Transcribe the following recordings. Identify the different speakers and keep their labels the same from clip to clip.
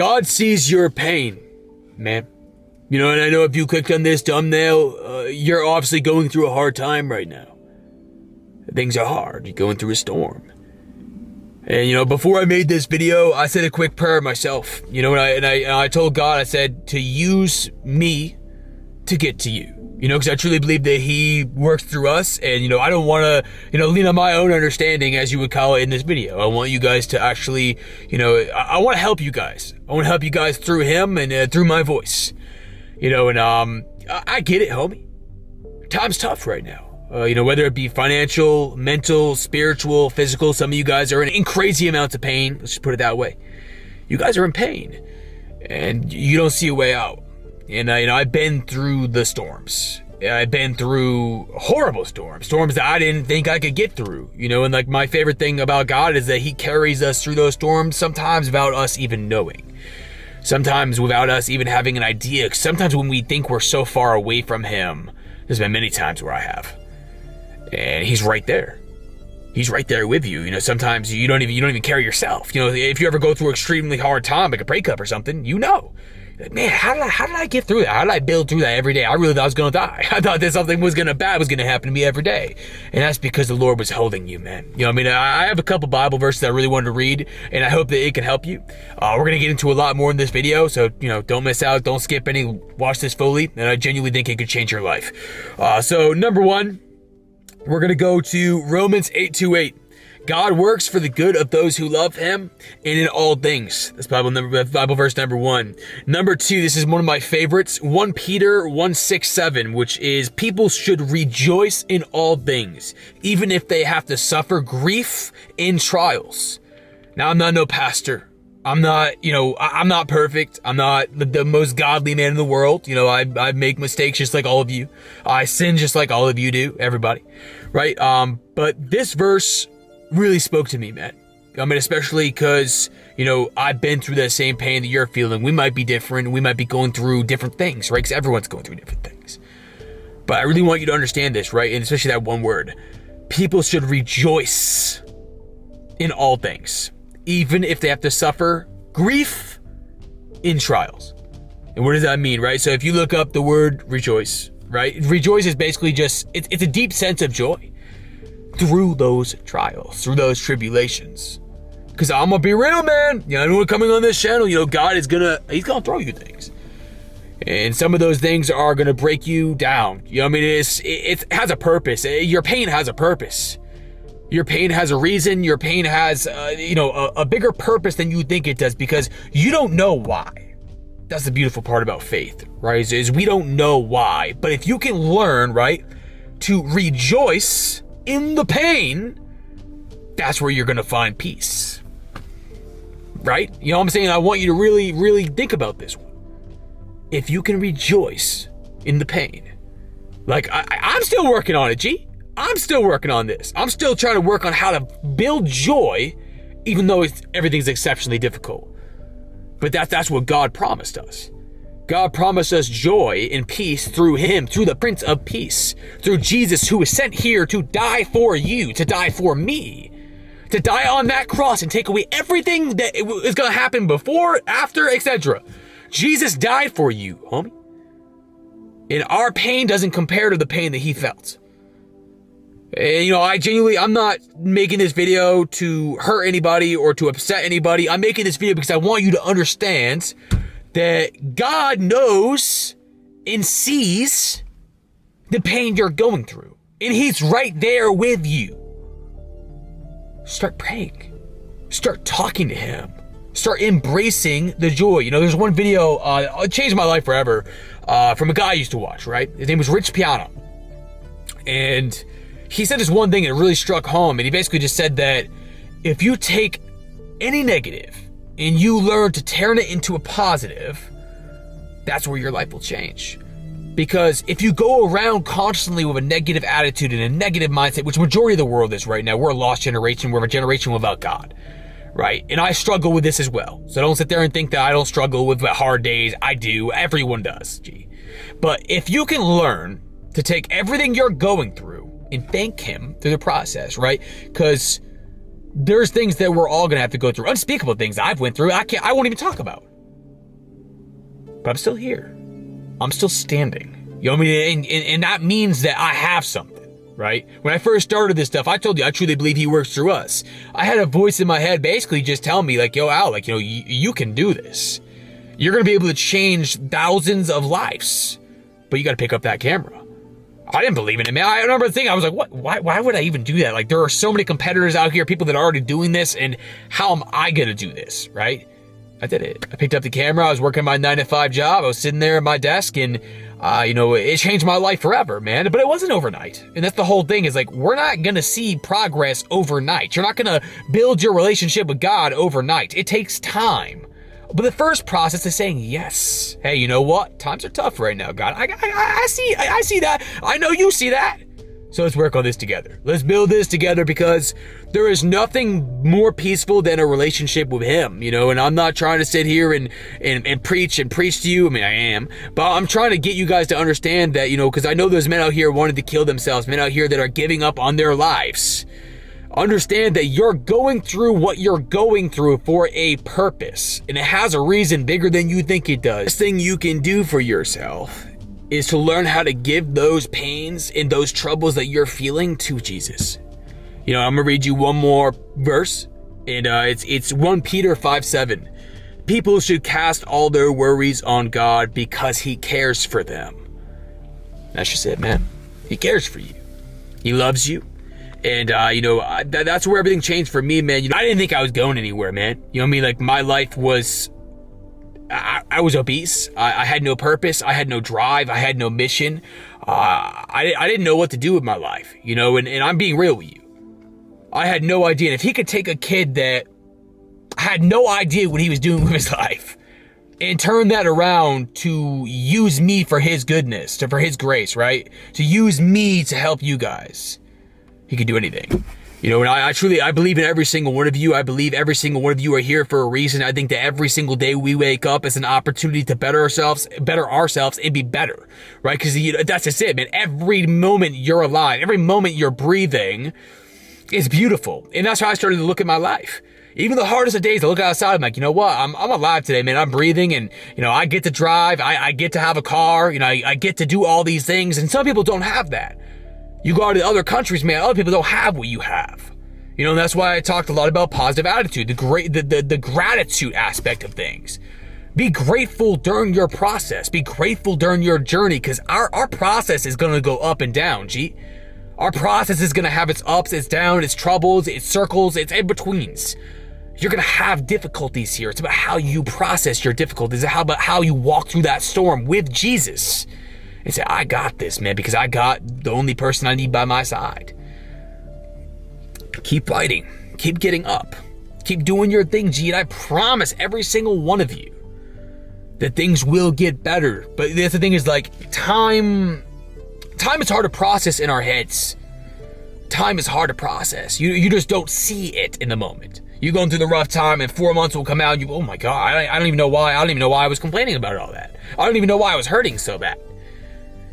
Speaker 1: God sees your pain, man. You know, and I know if you clicked on this thumbnail, you're obviously going through a hard time right now. Things are hard. You're going through a storm. And, you know, before I made this video, I said a quick prayer myself. You know, and I told God, I said, to use me to get to you. You know, because I truly believe that he works through us. And, you know, I don't want to, you know, lean on my own understanding, as you would call it in this video. I want you guys to actually, you know, I want to help you guys. I want to help you guys through him and through my voice. You know, and I get it, homie. Time's tough right now. You know, whether it be financial, mental, spiritual, physical, some of you guys are in crazy amounts of pain. Let's just put it that way. You guys are in pain and you don't see a way out. And, you know, I've been through the storms. I've been through horrible storms that I didn't think I could get through, you know, and like my favorite thing about God is that he carries us through those storms, sometimes without us even knowing. Sometimes without us even having an idea. Sometimes when we think we're so far away from him, there's been many times where I have. And he's right there. He's right there with you. You know, sometimes you don't even carry yourself. You know, if you ever go through an extremely hard time, like a breakup or something, you know. Like, man, how did I get through that? How did I build through that every day? I really thought I was gonna die. I thought that something bad was gonna happen to me every day. And that's because the Lord was holding you, man. You know, I mean, I have a couple Bible verses I really wanted to read, and I hope that it can help you. We're gonna get into a lot more in this video, so, you know, don't miss out, don't skip any, watch this fully, and I genuinely think it could change your life. So number one, we're gonna go to Romans 8:28. God works for the good of those who love him and in all things. That's Bible verse number one. Number two, this is one of my favorites. 1 Peter 1:6-7, which is people should rejoice in all things, even if they have to suffer grief in trials. Now, I'm not no pastor. I'm not, you know, I'm not perfect. I'm not the most godly man in the world. You know, I make mistakes just like all of you. I sin just like all of you do, everybody, right? But this verse really spoke to me, man. I mean, especially because, you know, I've been through that same pain that you're feeling. We might be different. We might be going through different things, right? Because everyone's going through different things. But I really want you to understand this, right? And especially that one word. People should rejoice in all things, even if they have to suffer grief in trials. And what does that mean, right? So if you look up the word rejoice, right? Rejoice is basically just, it's a deep sense of joy through those trials, through those tribulations. Because I'm gonna be real, man. You know, anyone coming on this channel, you know, God is he's gonna throw you things. And some of those things are gonna break you down. You know what I mean? It has a purpose. Your pain has a purpose. Your pain has a reason. Your pain has, you know, a bigger purpose than you think it does, because you don't know why. That's the beautiful part about faith, right? Is we don't know why. But if you can learn, right, to rejoice in the pain, that's where you're going to find peace, right? You know what I'm saying? I want you to really, really think about this one. If you can rejoice in the pain, like I'm still working on it, G. I'm still working on this. I'm still trying to work on how to build joy, even though everything's exceptionally difficult. But that's what God promised us. God promised us joy and peace through him, through the Prince of Peace, through Jesus, who was sent here to die for you, to die for me, to die on that cross and take away everything that is going to happen before, after, etc. Jesus died for you, homie. And our pain doesn't compare to the pain that he felt. And, you know, I'm not making this video to hurt anybody or to upset anybody. I'm making this video because I want you to understand that God knows and sees the pain you're going through. And he's right there with you. Start praying. Start talking to him. Start embracing the joy. You know, there's one video, it changed my life forever, from a guy I used to watch, right? His name was Rich Piana. And he said this one thing and it really struck home. And he basically just said that if you take any negative and you learn to turn it into a positive, that's where your life will change. Because if you go around constantly with a negative attitude and a negative mindset, which majority of the world is right now, we're a lost generation, we're a generation without God, right? And I struggle with this as well. So don't sit there and think that I don't struggle with hard days. I do. Everyone does, G. But if you can learn to take everything you're going through and thank him through the process, right? Because there's things that we're all gonna have to go through, unspeakable things I've went through I won't even talk about. but I'm still here. I'm still standing. You know what I mean? And that means that I have something. Right? When I first started this stuff, I told you I truly believe he works through us. I had a voice in my head basically just telling me like, yo, Al, like, you know, you can do this. You're going to be able to change thousands of lives, but you got to pick up that camera. I didn't believe in it, man. I remember thinking, I was like, what? Why would I even do that? Like, there are so many competitors out here, people that are already doing this, and how am I going to do this, right? I did it. I picked up the camera. I was working my 9-to-5 job. I was sitting there at my desk, and you know, it changed my life forever, man. But it wasn't overnight. And that's the whole thing, is like, we're not going to see progress overnight. You're not going to build your relationship with God overnight. It takes time. But the first process is saying yes. Hey, you know what? Times are tough right now, God. I see that. I know you see that. So let's work on this together. Let's build this together, because there is nothing more peaceful than a relationship with him, you know, and I'm not trying to sit here and preach to you. I mean, I am, but I'm trying to get you guys to understand that, you know, because I know there's men out here wanting to kill themselves, men out here that are giving up on their lives. Understand that you're going through what you're going through for a purpose, and it has a reason bigger than you think it does. The best thing you can do for yourself is to learn how to give those pains and those troubles that you're feeling to Jesus. You know, I'm gonna read you one more verse, and it's 1 Peter 5:7. People should cast all their worries on God because he cares for them. That's just it, man. He cares for you. He loves you. And, you know, that's where everything changed for me, man. You know, I didn't think I was going anywhere, man. You know what I mean? Like, my life was, I was obese. I had no purpose. I had no drive. I had no mission. I didn't know what to do with my life, you know, and I'm being real with you. I had no idea. And if he could take a kid that had no idea what he was doing with his life and turn that around to use me for his goodness, for his grace, right? To use me to help you guys. He can do anything. You know, and I believe in every single one of you. I believe every single one of you are here for a reason. I think that every single day we wake up is an opportunity to better ourselves and be better, right? Because, you know, that's just it, man. Every moment you're alive, every moment you're breathing is beautiful. And that's how I started to look at my life. Even the hardest of days, I look outside, I'm like, you know what? I'm alive today, man. I'm breathing, and, you know, I get to drive. I get to have a car. You know, I get to do all these things. And some people don't have that. You go out to other countries, man, other people don't have what you have. You know, and that's why I talked a lot about positive attitude, the gratitude aspect of things. Be grateful during your process. Be grateful during your journey, because our process is going to go up and down, G. Our process is going to have its ups, its downs, its troubles, its circles, its in-betweens. You're going to have difficulties here. It's about how you process your difficulties. It's about how you walk through that storm with Jesus. And say, I got this, man, because I got the only person I need by my side. Keep fighting. Keep getting up. Keep doing your thing, G. And I promise every single one of you that things will get better. But the thing is, like, time is hard to process in our heads. Time is hard to process. You just don't see it in the moment. You're going through the rough time, and 4 months will come out, and you, oh my God, I don't even know why. I don't even know why I was complaining about all that. I don't even know why I was hurting so bad.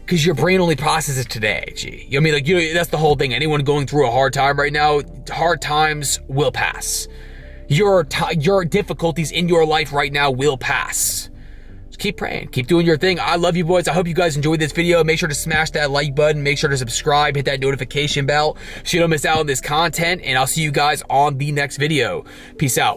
Speaker 1: Because your brain only processes today, G. You know what I mean? Like, you know, that's the whole thing. Anyone going through a hard time right now, hard times will pass. Your difficulties in your life right now will pass. Just keep praying. Keep doing your thing. I love you, boys. I hope you guys enjoyed this video. Make sure to smash that like button. Make sure to subscribe. Hit that notification bell so you don't miss out on this content. And I'll see you guys on the next video. Peace out.